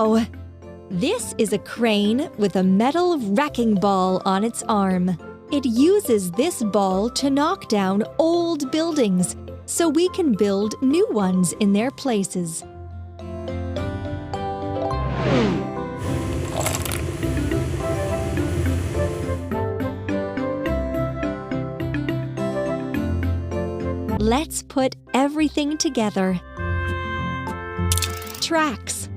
Wow! This is a crane with a metal wrecking ball on its arm. It uses this ball to knock down old buildings so we can build new ones in their places. Let's put everything together. Tracks.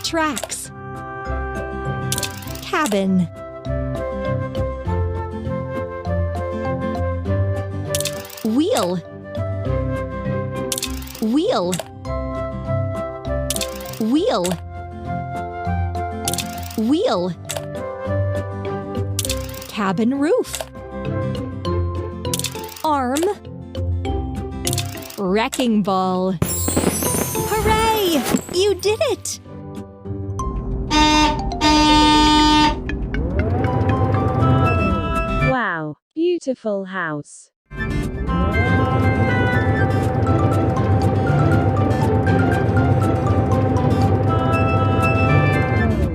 Tracks. Cabin. Wheel. Wheel. Wheel. Wheel. Cabin roof. Arm. Wrecking ball. Hooray! You did it! Wow, beautiful house.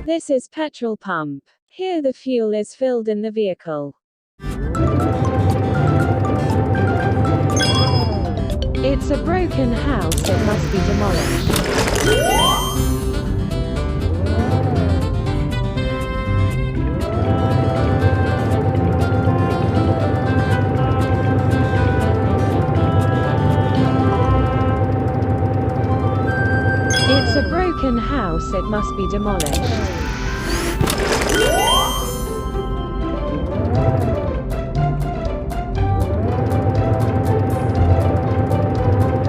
This is petrol pump. Here the fuel is filled in the vehicle. It's a broken house, it must be demolished. It's a broken house, it must be demolished.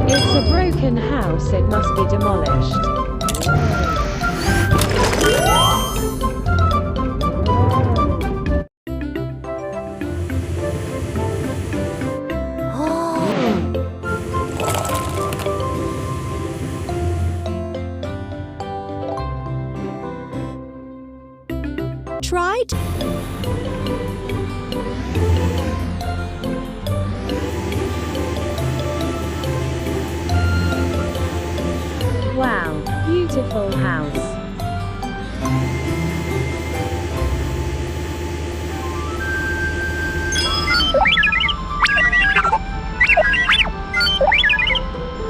It's a broken house, it must be demolished. Tried? Wow, beautiful house.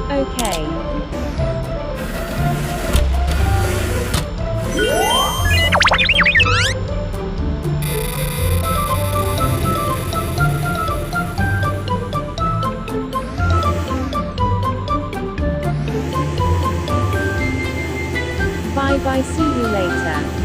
Okay. Bye bye, see you later.